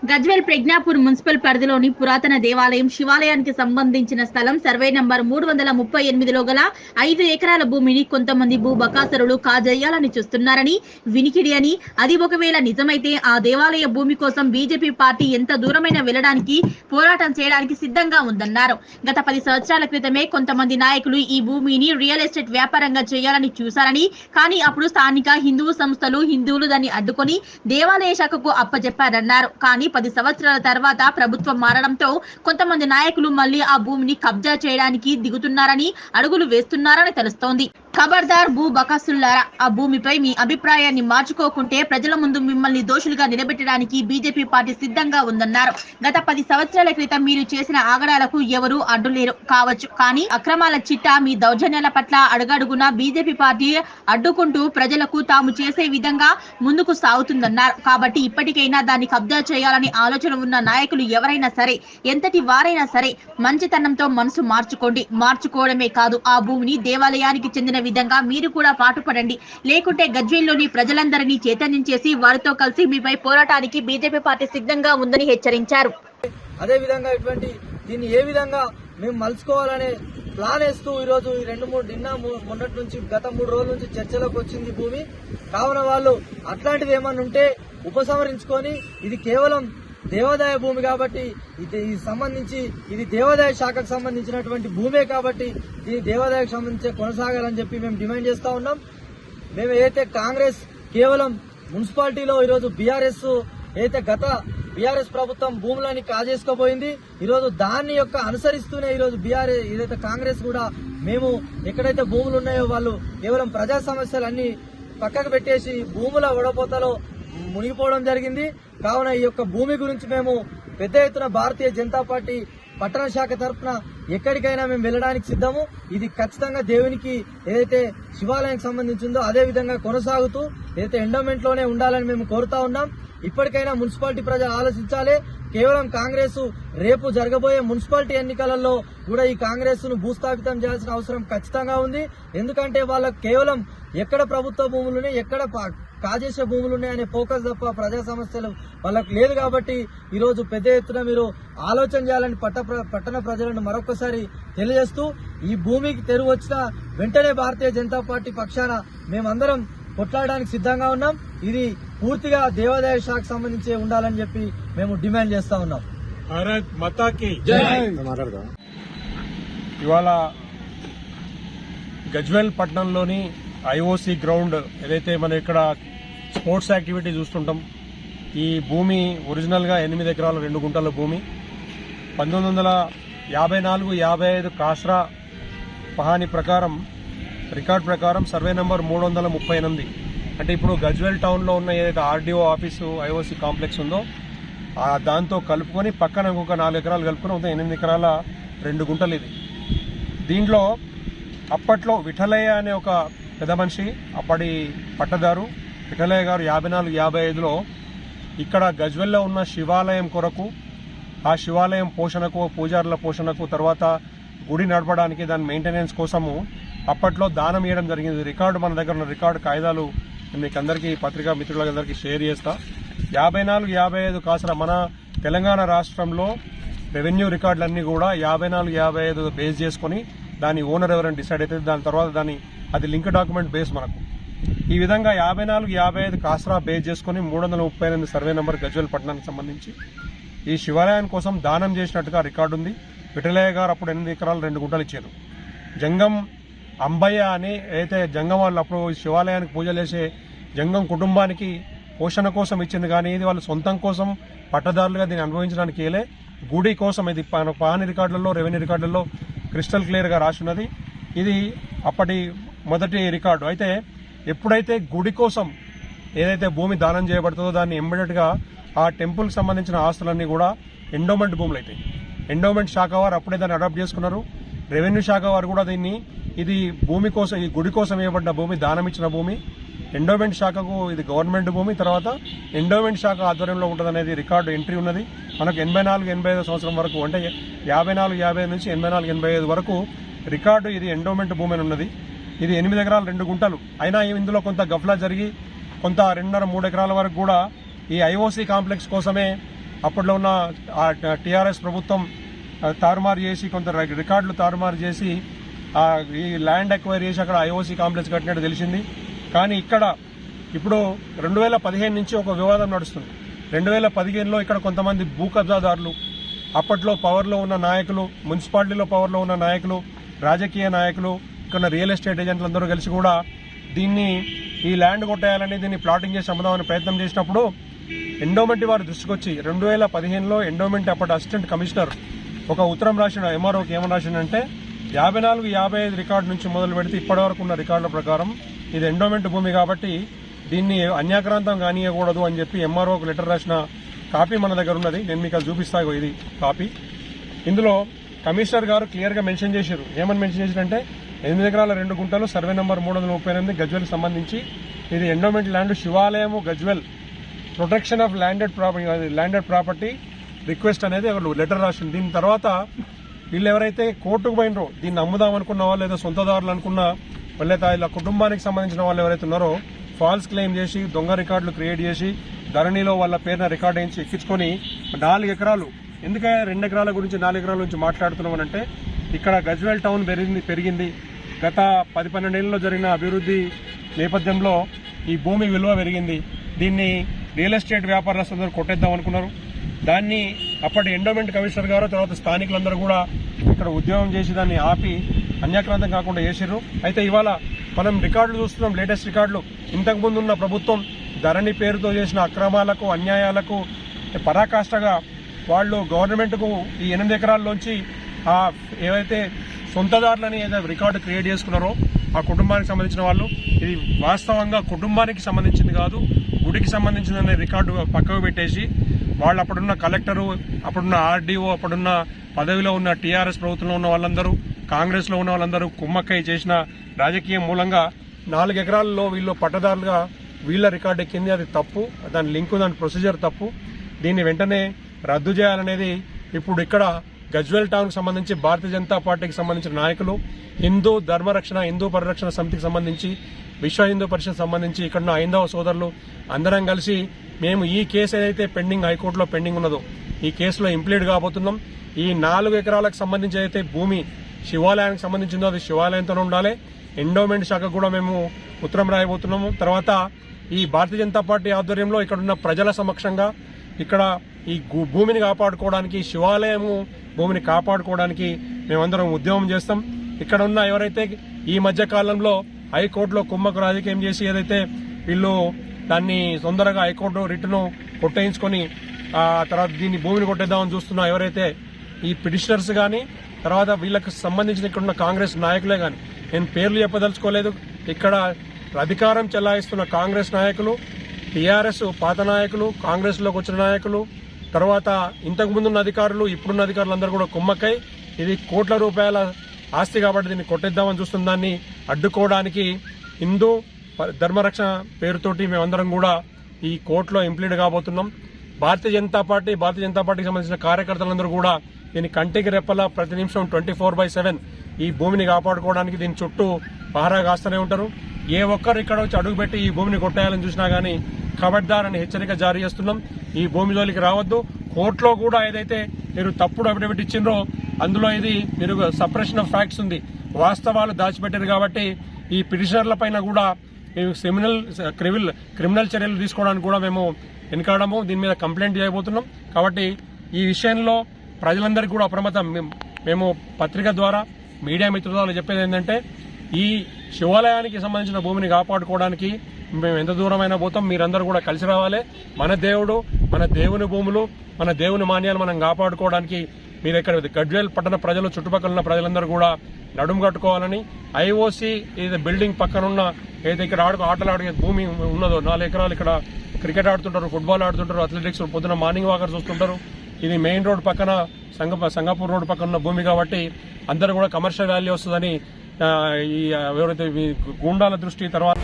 Gajwel Pragnapur municipal పరిధిలోని పురాతన దేవాలయం శివాలయానికి సంబంధించిన స్థలం సర్వే నంబర్ 338లో గల 5 ఎకరాల భూమిని కొంతమంది భూ బకాసురులు కాజేయాలని చూస్తున్నారని వినికిడి అని, అది ఒకవేళ నిజమైతే ఆ దేవాలయ భూమి కోసం బీజేపీ పార్టీ ఎంత దూరమైన వెళ్లడానికి పోరాటం చేయడానికి సిద్ధంగా ఉందన్నారు. గత 10 సంవత్సరాల క్రితమే కొంతమంది నాయకులు ఈ భూమిని రియల్ ఎస్టేట్ వ్యాపారంగా చేయాలని చూశారని, కానీ అప్పుడు స్థానిక హిందూ సంస్థలు హిందువులు దాన్ని అడ్డుకొని దేవాలయ శాఖకు అప్పచెప్పారన్నారు. కానీ 10 సంవత్సరాల తర్వాత ప్రభుత్వం మారడంతో కొంతమంది నాయకులు మళ్లీ ఆ భూమిని కబ్జా చేయడానికి దిగుతున్నారని, అడుగులు వేస్తున్నారని తెలుస్తోంది. ఖబర్దార్ భూ బకాసుల్లారా, ఆ భూమిపై మీ అభిప్రాయాన్ని మార్చుకోకుంటే ప్రజల ముందు మిమ్మల్ని దోషులుగా నిలబెట్టడానికి బీజేపీ పార్టీ సిద్ధంగా ఉందన్నారు. గత 10 సంవత్సరాల క్రితం మీరు చేసిన ఆగడాలకు ఎవరూ అడ్డులేరు కావచ్చు, కానీ అక్రమాల చిట్టా మీ దౌర్జన్యాల పట్ల అడుగడుగునా బీజేపీ పార్టీ అడ్డుకుంటూ ప్రజలకు తాము చేసే విధంగా ముందుకు సాగుతుందన్నారు. కాబట్టి ఇప్పటికైనా దాన్ని కబ్జా చేయాలని ఆలోచన ఉన్న నాయకులు ఎవరైనా సరే, ఎంతటి వారైనా సరే, మంచితనంతో మనసు మార్చుకోవడమే కాదు, ఆ భూమిని దేవాలయానికి చెందిన విధంగా మీరు కూడా పాటుపడండి. లేకుంటే గజ్వేల్లోని ప్రజలందరినీ చైతన్యం చేసి వారితో కలిసి మీపై పోరాటానికి బీజేపీ పార్టీ సిద్ధంగా ఉందని హెచ్చరించారు. అదే విధంగా ఇటువంటి దీన్ని ఏ విధంగా మేము మలుచుకోవాలనే ప్లాన్ వేస్తూ ఈరోజు ఈ 2-3 మొన్నటి నుంచి గత 3 రోజుల నుంచి చర్చలోకి వచ్చింది భూమి. కావున వాళ్ళు అట్లాంటివి ఏమన్నా ఉంటే ఉపసంహరించుకొని, ఇది కేవలం దేవాదాయ భూమి కాబట్టి ఇది దేవాదాయ శాఖకు సంబంధించినటువంటి భూమే కాబట్టి దీని దేవాదాయకు సంబంధించి కొనసాగాలని చెప్పి మేము డిమాండ్ చేస్తా ఉన్నాం. మేము ఏదైతే కాంగ్రెస్ కేవలం మున్సిపాలిటీలో ఈరోజు బీఆర్ఎస్ ఏదైతే గత బీఆర్ఎస్ ప్రభుత్వం భూములని కాజేసుకోబోయింది, ఈరోజు దాన్ని అనుసరిస్తూనే ఈరోజు ఏదైతే కాంగ్రెస్ కూడా మేము ఎక్కడైతే భూములు ఉన్నాయో వాళ్ళు కేవలం ప్రజా సమస్యలన్నీ పక్కకు పెట్టేసి భూముల ఒడపోతలో మునిగిపోవడం జరిగింది. కావున ఈ యొక్క భూమి గురించి మేము పెద్ద ఎత్తున భారతీయ జనతా పార్టీ పట్టణ శాఖ తరఫున ఎక్కడికైనా మేము వెళ్ళడానికి సిద్ధము. ఇది ఖచ్చితంగా దేవునికి ఏదైతే శివాలయానికి సంబంధించిందో అదే విధంగా కొనసాగుతూ ఏదైతే ఎండోమెంట్ లోనే ఉండాలని మేము కోరుతా ఉన్నాం. ఇప్పటికైనా మున్సిపాలిటీ ప్రజలు ఆలోచించాలి. కేవలం కాంగ్రెస్ రేపు జరగబోయే మున్సిపాలిటీ ఎన్నికలలో కూడా ఈ కాంగ్రెస్ ను భూస్థాపితం చేయాల్సిన అవసరం ఖచ్చితంగా ఉంది. ఎందుకంటే వాళ్ళకు కేవలం ఎక్కడ ప్రభుత్వ భూములున్నాయి, ఎక్కడ కాజేసే భూములున్నాయనే ఫోకస్ తప్ప ప్రజా సమస్యలు వాళ్ళకు లేదు. కాబట్టి ఈరోజు పెద్ద ఎత్తున మీరు ఆలోచన చేయాలని పట్టణ ప్రజలను మరొకసారి తెలియజేస్తూ, ఈ భూమికి తెరువు వచ్చిన వెంటనే భారతీయ జనతా పార్టీ పక్షాన మేమందరం కొట్లాడడానికి సిద్ధంగా ఉన్నాం. ఇది పూర్తిగా దేవాదాయ శాఖకు సంబంధించి ఉండాలని చెప్పి మేము డిమాండ్ చేస్తా ఉన్నాం. భారత్ మాతాకి జై. ఇవాళ గజ్వేల్ పట్టణంలోని ఐఓసీ గ్రౌండ్ ఏదైతే మనం ఇక్కడ స్పోర్ట్స్ యాక్టివిటీ చూస్తుంటాం, ఈ భూమి ఒరిజినల్ గా 8 ఎకరాల 2 గుంటల భూమి 1954-55 కాస్రా పహాని ప్రకారం రికార్డ్ ప్రకారం సర్వే నంబర్ 338, అంటే ఇప్పుడు గజ్వేల్ టౌన్ లో ఉన్న ఏదైతే ఆర్డీఓ ఆఫీసు ఐఓసీ కాంప్లెక్స్ ఉందో దాంతో కలుపుకొని పక్కన ఇంకొక 4 ఎకరాలు కలుపుకొని మొత్తం 8 ఎకరాల 2 గుంటలు ఇది. దీంట్లో అప్పట్లో విఠలయ్య అనే ఒక పెద్ద మనిషి, అప్పటి పట్టదారు విఠలయ్య గారు 54-55లో ఇక్కడ గజ్వేల్లో ఉన్న శివాలయం కొరకు, ఆ శివాలయం పోషణకు, పూజారుల పోషణకు, తర్వాత గుడి నడపడానికి దాని మెయింటెనెన్స్ కోసము అప్పట్లో దానం ఇవ్వడం జరిగింది. రికార్డు మన దగ్గర ఉన్న రికార్డు కాగితాలు మీకు అందరికీ పత్రికా మిత్రులందరికీ షేర్ చేస్తా. 54-55 కాసర మన తెలంగాణ రాష్ట్రంలో రెవెన్యూ రికార్డులన్నీ కూడా 54-55 బేస్ చేసుకుని దాని ఓనర్ ఎవరైనా డిసైడ్ అయితే దాని తర్వాత అది లింక్ డాక్యుమెంట్ బేస్ మనకు. ఈ విధంగా 54-55 కాసరా బేస్ చేసుకుని 338 సర్వే నంబర్ గజ్వేల్ పట్టణానికి సంబంధించి ఈ శివాలయం కోసం దానం చేసినట్టుగా రికార్డు ఉంది. విఠలయ్య గారు అప్పుడు 8 ఎకరాలు 2 గుంటలు ఇచ్చారు. జంగం అంబయ్య అని అయితే జంగం వాళ్ళు అప్పుడు శివాలయానికి పూజలు చేసే జంగం కుటుంబానికి పోషణ కోసం ఇచ్చింది, కానీ ఇది వాళ్ళ సొంతం కోసం పట్టదారులుగా దీన్ని అనుభవించడానికి వెళ్ళే గుడి కోసం ఇది పహాని రికార్డులలో, రెవెన్యూ రికార్డులలో క్రిస్టల్ క్లియర్ గా రాసిన్నది. ఇది అప్పటి మొదటి రికార్డు. అయితే ఎప్పుడైతే గుడి కోసం ఏదైతే భూమి దానం చేయబడుతుందో దాన్ని ఇమ్మీడియట్ గా ఆ టెంపుల్ కి సంబంధించిన ఆస్తులన్నీ కూడా ఎండోమెంట్ భూములు అవుతాయి. ఎండోమెంట్ శాఖ వారు అప్పుడే దాన్ని అడాప్ట్ చేసుకున్నారు. రెవెన్యూ శాఖ వారు కూడా దీన్ని ఇది భూమి కోసం, ఈ గుడి కోసం ఇవ్వబడ్డ భూమి, దానం ఇచ్చిన భూమి, ఎండోమెంట్ శాఖకు ఇది గవర్నమెంట్ భూమి, తర్వాత ఎండోమెంట్ శాఖ ఆధ్వర్యంలో ఉంటుందనేది రికార్డు ఎంట్రీ ఉన్నది. మనకు 84-85 సంవత్సరం వరకు, అంటే 54-55 నుంచి 84-85 వరకు రికార్డు ఇది ఎండోమెంట్ భూమి అని ఉన్నది. ఇది 8 ఎకరాలు 2 గుంటలు. అయినా ఇందులో కొంత గఫ్లా జరిగి కొంత 2.5-3 ఎకరాల వరకు కూడా ఈ ఐఓసీ కాంప్లెక్స్ కోసమే అప్పట్లో ఉన్న టీఆర్ఎస్ ప్రభుత్వం తారుమారు చేసి కొంత రికార్డులు తారుమారు చేసి ఈ ల్యాండ్ ఎక్వైర్ చేసి అక్కడ ఐఓసీ కాంప్లెక్స్ కట్టినట్టు తెలిసింది. కానీ ఇక్కడ ఇప్పుడు 2015 నుంచి ఒక వివాదం నడుస్తుంది. 2015లో ఇక్కడ కొంతమంది భూ కబ్జాదారులు, అప్పట్లో పవర్లో ఉన్న నాయకులు, మున్సిపాలిటీలో పవర్లో ఉన్న నాయకులు, రాజకీయ నాయకులు, ఇక్కడ రియల్ ఎస్టేట్ ఏజెంట్లు అందరూ కలిసి కూడా ఈ ల్యాండ్ కొట్టేయాలని దీన్ని ప్లాటింగ్ చేసి అమ్ముదామని ప్రయత్నం చేసినప్పుడు ఎండోమెంట్ వారి దృష్టికి వచ్చి 2015లో ఎండోమెంట్ అప్పటి అసిస్టెంట్ కమిషనర్ ఒక ఉత్తరం రాసిన ఎంఆర్ఓకి ఏమని రాసిందంటే 54-55 రికార్డు నుంచి మొదలు పెడితే ఇప్పటి వరకు ఉన్న రికార్డుల ప్రకారం ఇది ఎండోమెంట్ భూమి కాబట్టి దీన్ని అన్యాక్రాంతం కానియకూడదు అని చెప్పి ఎంఆర్ఓకి లెటర్ రాసిన కాపీ మన దగ్గర ఉన్నది. నేను మీకు అది చూపిస్తాను. ఇది కాపీ. ఇందులో కమిషనర్ గారు క్లియర్గా మెన్షన్ చేశారు. ఏమని మెన్షన్ చేశారంటే 8 ఎకరాల 2 గుంటలు సర్వే నెంబర్ 338 గజ్వెల్కి సంబంధించి ఇది ఎండోమెంట్ ల్యాండ్ శివాలయము Gajwel protection of landed property request అనేది ఒక లెటర్ రాసింది. దీని తర్వాత వీళ్ళు ఎవరైతే కోర్టుకు పోయినరో దీన్ని అమ్ముదాం అనుకున్న వాళ్ళు లేదా సొంతదారులు అనుకున్న వాళ్ళైతే ఇలా కుటుంబానికి సంబంధించిన వాళ్ళు ఎవరైతే ఉన్నారో ఫాల్స్ క్లెయిమ్ చేసి దొంగ రికార్డులు క్రియేట్ చేసి ధరణిలో వాళ్ళ పేరున రికార్డు వేయించి ఎక్కించుకొని 4 ఎకరాలు, ఎందుకంటే 2 ఎకరాల గురించి 4 ఎకరాల గురించి మాట్లాడుతున్నామనంటే ఇక్కడ గజ్వేల్ టౌన్ పెరిగింది. గత 10-12 ఏళ్లలో జరిగిన అభివృద్ధి నేపథ్యంలో ఈ భూమి విలువ పెరిగింది. దీన్ని రియల్ ఎస్టేట్ వ్యాపారస్తులందరూ కొట్టేద్దాం అనుకున్నారు. దాన్ని అప్పటి ఎండోమెంట్ కమిషనర్ గారు తర్వాత స్థానికులందరూ కూడా ఇక్కడ ఉద్యోగం చేసి దాన్ని ఆపి అన్యాక్రాంతం కాకుండా చేశారు. అయితే ఇవాళ మనం రికార్డులు చూస్తున్నాం, లేటెస్ట్ రికార్డులు. ఇంతకుముందు ఉన్న ప్రభుత్వం ధరణి పేరుతో చేసిన అక్రమాలకు అన్యాయాలకు పరాకాష్ఠగా వాళ్ళు గవర్నమెంట్కు ఈ 8 ఎకరాల్లోంచి ఏవైతే సొంతదారులని ఏదైతే రికార్డు క్రియేట్ చేసుకున్నారో ఆ కుటుంబానికి సంబంధించిన వాళ్ళు, ఇది వాస్తవంగా కుటుంబానికి సంబంధించింది కాదు, గుడికి సంబంధించిన రికార్డు పక్కకు పెట్టేసి వాళ్ళు అప్పుడున్న కలెక్టరు, అప్పుడున్న ఆర్డీఓ, అప్పుడున్న పదవిలో ఉన్న టీఆర్ఎస్ ప్రభుత్వంలో ఉన్న వాళ్ళందరూ, కాంగ్రెస్లో ఉన్న వాళ్ళందరూ కుమ్మక్కై చేసిన రాజకీయం మూలంగా 4 ఎకరాల్లో వీళ్ళు పట్టదారులుగా వీళ్ళ రికార్డు ఎక్కింది. అది తప్పు. దాని లింకు, దాని ప్రొసీజర్ తప్పు. దీన్ని వెంటనే రద్దు చేయాలనేది ఇప్పుడు ఇక్కడ గజ్వేల్ టౌన్కి సంబంధించి భారతీయ జనతా పార్టీకి సంబంధించిన నాయకులు, హిందూ ధర్మరక్షణ, హిందూ పరిరక్షణ సమితికి సంబంధించి, విశ్వ హిందూ పరిషత్ సంబంధించి ఇక్కడున్న హైందవ సోదరులు అందరం కలిసి మేము ఈ కేసు ఏదైతే హైకోర్టులో పెండింగ్ ఉన్నదో ఈ కేసులో ఇంప్లీడ్ కాబోతున్నాం. ఈ 4 ఎకరాలకు సంబంధించి అయితే భూమి శివాలయానికి సంబంధించిందో అది శివాలయంతోనే ఉండాలి. ఎండోమెంట్ శాఖకు కూడా మేము ఉత్తరం రాయబోతున్నాము. తర్వాత ఈ భారతీయ జనతా పార్టీ ఆధ్వర్యంలో ఇక్కడున్న ప్రజల సమక్షంగా ఇక్కడ ఈ భూమిని కాపాడుకోవడానికి, శివాలయము భూమిని కాపాడుకోవడానికి మేమందరం ఉద్యమం చేస్తాం. ఇక్కడ ఉన్న ఎవరైతే ఈ మధ్య కాలంలో హైకోర్టులో కుమ్మకు రాజకీయం చేసి ఏదైతే వీళ్ళు దాన్ని తొందరగా హైకోర్టు రిట్ను కొట్టేయించుకొని తర్వాత దీన్ని భూమిని కొట్టేద్దామని చూస్తున్న ఎవరైతే ఈ పిటిషనర్స్ కానీ తర్వాత వీళ్ళకి సంబంధించిన ఇక్కడ ఉన్న కాంగ్రెస్ నాయకులే కానీ, నేను పేర్లు చెప్పదలుచుకోలేదు, ఇక్కడ అధికారం చెలాయిస్తున్న కాంగ్రెస్ నాయకులు, టీఆర్ఎస్ పాత నాయకులు, కాంగ్రెస్లోకి వచ్చిన నాయకులు, తర్వాత ఇంతకు ముందున్న అధికారులు, ఇప్పుడున్న అధికారులు అందరూ కూడా కుమ్మక్కై ఇది కోట్ల రూపాయల ఆస్తి కాబట్టి దీన్ని కొట్టేద్దామని చూస్తున్న దాన్ని అడ్డుకోవడానికి హిందూ ధర్మరక్షణ పేరుతోటి మేమందరం కూడా ఈ కోర్టులో ఇంప్లీడ్ కాబోతున్నాం. భారతీయ జనతా పార్టీకి సంబంధించిన కార్యకర్తలందరూ కూడా దీని కంటికి రెప్పలా ప్రతి నిమిషం 24/7 ఈ భూమిని కాపాడుకోవడానికి దీని చుట్టూ పహరా కాస్తూనే ఉంటారు. ఏ ఒక్కరు ఇక్కడ వచ్చి అడుగుపెట్టి ఈ భూమిని కొట్టేయాలని చూసినా గానీ ఖబర్దారని హెచ్చరిక జారీ చేస్తున్నాం. ఈ భూమి జోలికి రావద్దు. కోర్టులో కూడా ఏదైతే మీరు తప్పుడు అఫిడవిట్ ఇచ్చిండ్రో అందులో ఇది మీరు సప్రెషన్ ఆఫ్ ఫ్యాక్ట్స్ ఉంది, వాస్తవాలు దాచిపెట్టారు కాబట్టి ఈ పిటిషనర్ల పైన కూడా క్రిమినల్ చర్యలు తీసుకోవడానికి కూడా మేము వెనుకాడము. దీని మీద కంప్లైంట్ చేయబోతున్నాం. కాబట్టి ఈ విషయంలో ప్రజలందరికీ కూడా అప్రమత్తం. మేము పత్రిక ద్వారా, మీడియా మిత్రుల ద్వారా చెప్పేది ఏంటంటే ఈ శివాలయానికి సంబంధించిన భూమిని కాపాడుకోవడానికి మేము ఎంత దూరమైనా పోతాం. మీరందరూ కూడా కలిసి రావాలి. మన దేవుడు, మన దేవుని భూములు, మన దేవుని మాన్యాలు మనం కాపాడుకోవడానికి మీరు ఇక్కడ గజ్వేల్ పట్టణ ప్రజలు, చుట్టుపక్కల ఉన్న ప్రజలందరూ కూడా నడుము కట్టుకోవాలని, ఐఓసీ ఏదైతే బిల్డింగ్ పక్కనున్న ఏదైతే ఇక్కడ ఆటలు ఆడే భూమి ఉన్నదో 4 ఎకరాలు ఇక్కడ క్రికెట్ ఆడుతుంటారు, ఫుట్బాల్ ఆడుతుంటారు, అథ్లెటిక్స్ పొద్దున మార్నింగ్ వాకర్స్ వస్తుంటారు. ఇది మెయిన్ రోడ్ పక్కన సంగాపూర్ రోడ్ పక్కన ఉన్న భూమి కాబట్టి అందరూ కూడా కమర్షియల్ వాల్యూ వస్తుందని ఈ ఎవరైతే గూండాల దృష్టి తర్వాత